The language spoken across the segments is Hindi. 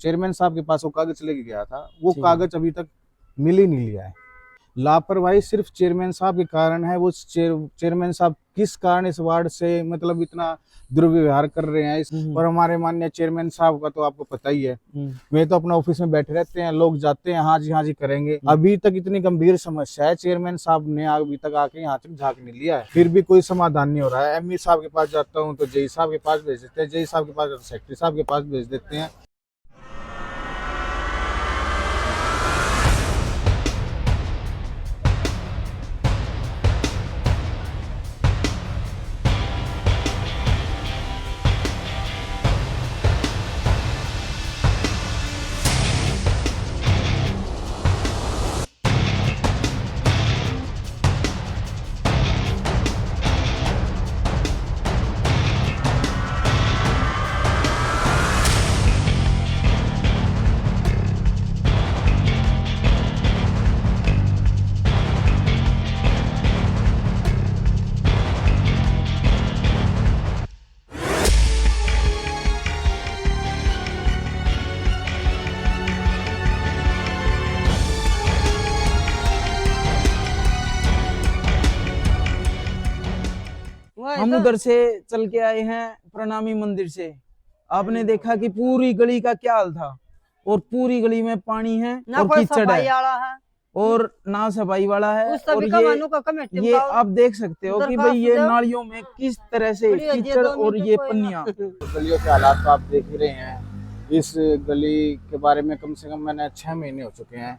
चेयरमैन साहब के पास वो कागज लेके गया था, वो कागज अभी तक मिल ही नहीं लिया है। लापरवाही सिर्फ चेयरमैन साहब के कारण है। वो चेयरमैन साहब किस कारण इस वार्ड से मतलब इतना दुर्व्यवहार कर रहे हैं और हमारे माननीय चेयरमैन साहब का तो आपको पता ही है। वे तो अपना ऑफिस में बैठे रहते हैं, लोग जाते हैं हाँ जी करेंगे। अभी तक इतनी गंभीर समस्या है, चेयरमैन साहब ने अभी तक आके यहाँ तक झांक नहीं लिया है, फिर भी कोई समाधान नहीं हो रहा है। एमई साहब के पास जाता हूँ तो जेई साहब के पास भेज देते हैं, जेई साहब के पास सेक्रेटरी साहब के पास भेज देते हैं। हम उधर से चल के आए हैं प्रणामी मंदिर से। आपने देखा कि पूरी गली का क्या हाल था, और पूरी गली में पानी है और कीचड़ है और ना सफाई वाला है। और ये आप देख सकते हो कि भाई ये नालियों में किस तरह से कीचड़ और ये पन्नियां। गलियों के हालात तो आप देख ही रहे हैं। इस गली के बारे में कम से कम मैंने 6 महीने हो चुके हैं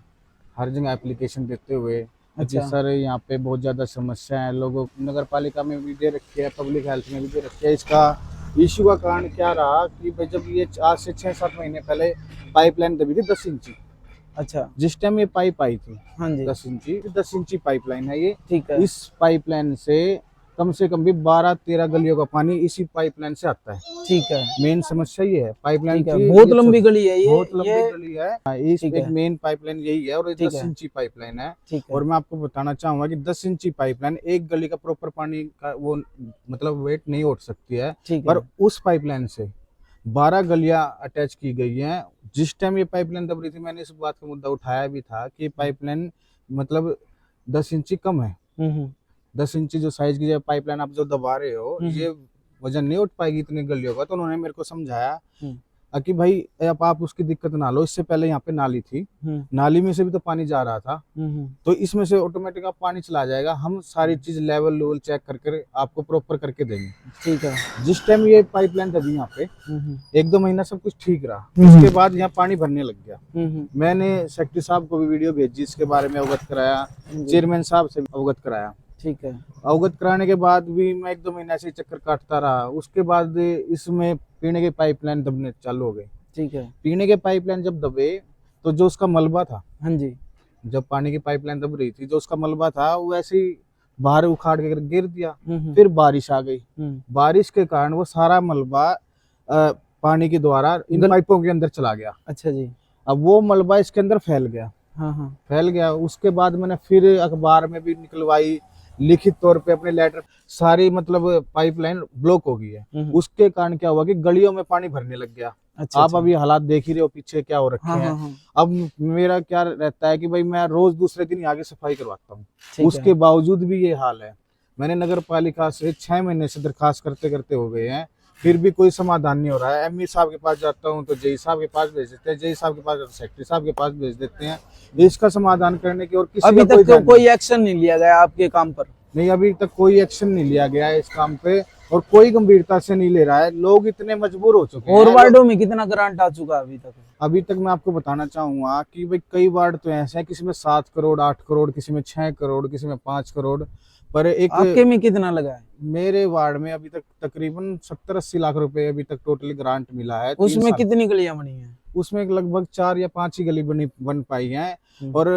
हर जगह एप्लीकेशन देते हुए। अच्छा सर, यहाँ पे बहुत ज़्यादा समस्या है। लोगों नगर पालिका में भी दे रखी है, पब्लिक हेल्थ में भी दे रखी है। इसका इश्यू का कारण क्या रहा कि भाई जब ये आज से 6-7 महीने पहले पाइपलाइन दबी थी 10 इंची। अच्छा, जिस टाइम ये पाइप आई थी, हाँ जी, 10 इंची पाइपलाइन है ये। ठीक है। इस पाइपलाइन से कम भी 12-13 गलियों का पानी इसी पाइपलाइन से आता है। ठीक है, मेन समस्या ये है पाइपलाइन की। बहुत लंबी गली है ये, बहुत लंबी गली है। इस एक मेन पाइपलाइन यही है और 10 इंची पाइपलाइन है। और मैं आपको बताना चाहूंगा कि 10 इंची पाइपलाइन एक गली का प्रॉपर पानी का वो मतलब वेट नहीं उठ सकती है, पर उस पाइपलाइन से 12 गलियां अटैच की गई हैं। जिस टाइम ये पाइपलाइन दब रही थी मैंने इस बात का मुद्दा उठाया भी था कि पाइपलाइन मतलब 10 इंची कम है। 10 इंची जो साइज की पाइपलाइन आप जो दबा रहे हो ये वजन नहीं उठ पाएगी इतनी गलियों का। तो उन्होंने मेरे को समझाया कि भाई अब आप उसकी दिक्कत ना लो। इससे पहले यहाँ पे नाली थी, नाली में से भी तो पानी जा रहा था, तो इसमें से ऑटोमेटिक आप पानी चला जाएगा। हम सारी चीज लेवल चेक करके आपको प्रॉपर करके देंगे। ठीक है। जिस टाइम ये पाइपलाइन दबी यहाँ पे 1-2 महीना सब कुछ ठीक रहा, उसके बाद यहाँ पानी भरने लग गया। मैंने सेक्रेटरी साहब को भी वीडियो भेजी, इसके बारे में अवगत कराया, चेयरमैन साहब से अवगत कराया। ठीक है। अवगत कराने के बाद भी मैं 1-2 महीने से चक्कर काटता रहा। उसके बाद इसमें पीने के पाइपलाइन दबने चालू हो गए। ठीक है। पीने के पाइपलाइन जब दबे तो जो उसका मलबा था, हाँ जी, जब पानी की पाइपलाइन दब रही थी जो उसका मलबा था वो ऐसे ही बाहर उखाड़ के गिर दिया। फिर बारिश आ गई, बारिश के कारण वो सारा मलबा पानी के द्वारा इन पाइपों के अंदर चला गया। अच्छा जी। अब वो मलबा इसके अंदर फैल गया। हाँ, फैल गया। उसके बाद मैंने फिर अखबार में भी निकलवाई, लिखित तौर पे अपने लेटर, सारी मतलब पाइपलाइन ब्लॉक हो गई है। उसके कारण क्या हुआ कि गलियों में पानी भरने लग गया। अच्छा, आप अभी हालात देख ही रहे हो पीछे क्या हो रखे हैं। अब मेरा क्या रहता है कि भाई मैं रोज दूसरे दिन आगे सफाई करवाता हूँ, उसके बावजूद भी ये हाल है। मैंने नगर पालिका से 6 महीने से दरखास्त करते करते हो गए हैं, फिर भी कोई समाधान नहीं हो रहा है। एमई साहब के पास जाता हूँ तो जेई साहब के पास भेज देते हैं, जेई साहब के पास सेक्रेटरी साहब के पास भेज देते हैं। इसका समाधान करने की और किसी अभी तक कोई एक्शन नहीं लिया गया आपके काम पर? नहीं, अभी तक कोई एक्शन नहीं लिया गया है इस काम पे और कोई गंभीरता से नहीं ले रहा है। लोग इतने मजबूर हो चुके हैं। और वार्डों में कितना ग्रांट आ चुका है अभी तक? अभी तक मैं आपको बताना चाहूंगा कि भाई कई वार्ड तो ऐसे हैं, किसी में 7 करोड़ 8 करोड़, किसी में 6 करोड़, किसी में 5 करोड़। पर एक आपके में कितना लगा है? मेरे वार्ड में अभी तक तकरीबन 70-80 लाख रुपए अभी तक टोटली ग्रांट मिला है। उसमें कितनी गलियां बनी है? उसमें लगभग 4 या 5 ही गली बन पाई है। और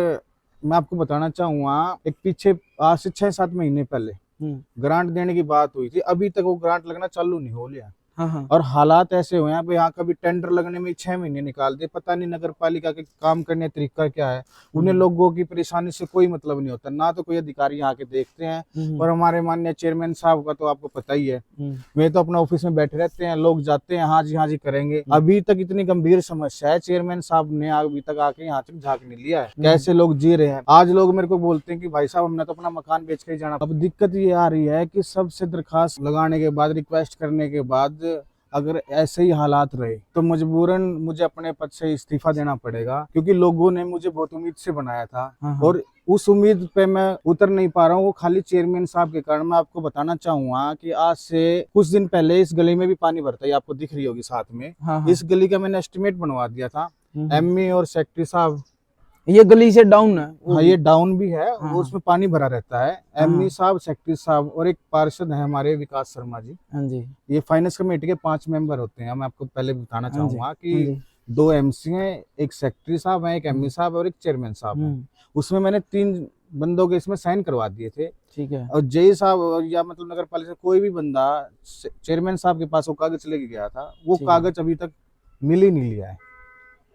मैं आपको बताना चाहूंगा एक पीछे आज से 6-7 महीने पहले ग्रांट देने की बात हुई थी, अभी तक वो ग्रांट लगना चालू नहीं हो लिया। हाँ हाँ। और हालात ऐसे हुए हैं, यहाँ कभी टेंडर लगने में 6 महीने निकाल दे, पता नहीं नगर पालिका के काम करने का तरीका क्या है। उन्हें लोगों की परेशानी से कोई मतलब नहीं होता, ना तो कोई अधिकारी यहाँ के देखते हैं। और हमारे माननीय चेयरमैन साहब का तो आपको पता ही है, वे तो अपना ऑफिस में बैठे रहते हैं, लोग जाते हैं हाँ जी करेंगे। अभी तक इतनी गंभीर समस्या है, चेयरमैन साहब ने अभी तक आके यहाँ तक झांक नहीं लिया है, कैसे लोग जी रहे हैं। आज लोग मेरे को बोलते हैं कि भाई साहब हमने तो अपना मकान बेच के ही जाना। अब दिक्कत ये आ रही है कि सबसे दरखास्त लगाने के बाद, रिक्वेस्ट करने के बाद अगर ऐसे ही हालात रहे तो मजबूरन मुझे अपने पद से इस्तीफा देना पड़ेगा, क्योंकि लोगों ने मुझे बहुत उम्मीद से बनाया था और उस उम्मीद पे मैं उतर नहीं पा रहा हूँ, वो खाली चेयरमैन साहब के कारण। मैं आपको बताना चाहूंगा कि आज से कुछ दिन पहले इस गली में भी पानी भरता है, आपको दिख रही होगी साथ में। इस गली का मैंने एस्टिमेट बनवा दिया था, एमई और सेक्रेटरी साहब। ये गली से डाउन है? हाँ, ये डाउन भी है, उसमें पानी भरा रहता है। एमई साहब, सेक्रेटरी साहब और एक पार्षद है हमारे विकास शर्मा जी। हाँ जी। ये फाइनेंस कमेटी के 5 मेंबर होते हैं। मैं आपको पहले बताना चाहूंगा कि 2 एमसी हैं, एक सेक्रेटरी साहब हैं, एक एमई साहब और एक चेयरमैन साहब हैं। उसमें मैंने 3 बंदों के इसमें साइन करवा दिए थे। ठीक है। और जय साहब या मतलब नगर पालिका कोई भी बंदा चेयरमैन साहब के पास वो कागज लेके गया था, वो कागज अभी तक मिल ही नहीं लिया है।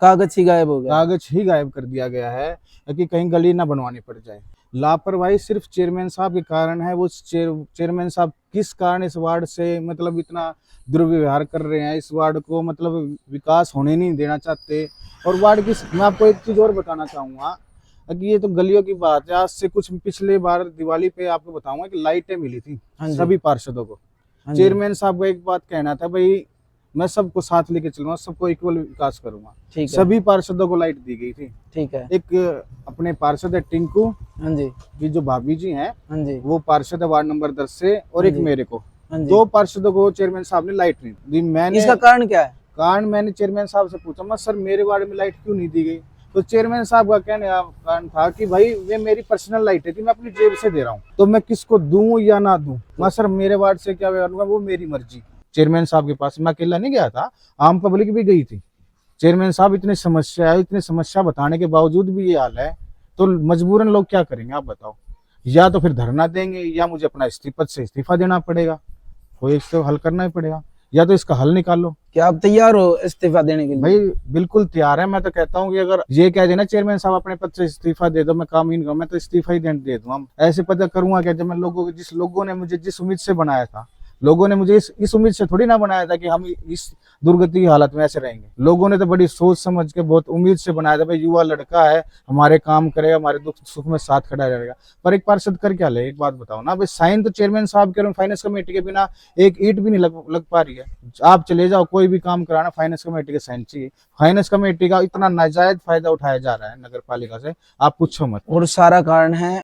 कागज ही गायब हो गया, कागज ही गायब कर दिया गया है कि कहीं गली ना बनवानी पड़ जाए। लापरवाही सिर्फ चेयरमैन साहब के कारण है। वो चेयरमैन साहब किस कारण इस वार्ड से मतलब इतना दुर्व्यवहार कर रहे हैं, इस वार्ड को मतलब विकास होने नहीं देना चाहते। और वार्ड की मैं आपको एक चीज और बताना चाहूंगा कि ये तो गलियों की बात है, आज से कुछ पिछले बार दिवाली पे आपको बताऊंगा कि लाइटें मिली थी सभी पार्षदों को। चेयरमैन साहब का एक बात कहना था, भाई मैं सबको साथ लेके चलूंगा, सबको इक्वल विकास करूंगा। सभी पार्षदों को लाइट दी गई थी। ठीक है। एक अपने पार्षद है टिंकू, हाँ जी, की जो भाभी जी हैं, हाँ जी, वो पार्षद है वार्ड नंबर 10 से, और एक मेरे को। 2 पार्षदों को चेयरमैन साहब ने लाइट नहीं दी। मैंने इसका कारण क्या है? कारण मैंने चेयरमैन साहब से पूछा, मैं सर मेरे वार्ड में लाइट क्यों नहीं दी गई? तो चेयरमैन साहब का कहने का कारण था कि भाई ये मेरी पर्सनल लाइट है कि मैं अपनी जेब से दे रहा हूँ, तो मैं किसको दूं या ना दूं। मैं सर मेरे वार्ड से क्या करूंगा वो मेरी मर्जी। चेयरमैन साहब के पास मैं अकेला नहीं गया था, आम पब्लिक भी गई थी। चेयरमैन साहब इतनी समस्या बताने के बावजूद भी ये हाल है, तो मजबूरन लोग क्या करेंगे आप बताओ? या तो फिर धरना देंगे या मुझे अपना पद से इस्तीफा देना पड़ेगा, कोई इसको हल करना ही पड़ेगा, या तो इसका हल निकालो। क्या आप तैयार हो इस्तीफा देने के लिए? भाई बिल्कुल तैयार है। मैं तो कहता हूँ कि अगर ये कह देना चेयरमैन साहब अपने पद से इस्तीफा दे दो, मैं काम ही नहीं करूँ, मैं तो इस्तीफा ही दे दूंगा। ऐसे पद करूंगा क्या जब मैं लोगों ने मुझे जिस उम्मीद से बनाया था, लोगों ने मुझे इस उम्मीद से थोड़ी ना बनाया था कि हम इस दुर्गति की हालत में ऐसे रहेंगे। लोगों ने तो बड़ी सोच समझ के बहुत उम्मीद से बनाया था, भाई युवा लड़का है, हमारे काम करेगा, हमारे दुख सुख में साथ खड़ा रहेगा। पर एक पार्षद कर क्या ले, एक बात बताओ ना भाई, साइन तो चेयरमैन साहब के और फाइनेंस कमेटी के बिना एक ईंट भी नहीं लग पा रही है। आप चले जाओ कोई भी काम कराना, फाइनेंस कमेटी के साइन चाहिए। फाइनेंस कमेटी का इतना नाजायज फायदा उठाया जा रहा है नगर पालिका से, आप पूछो मत। और सारा कारण है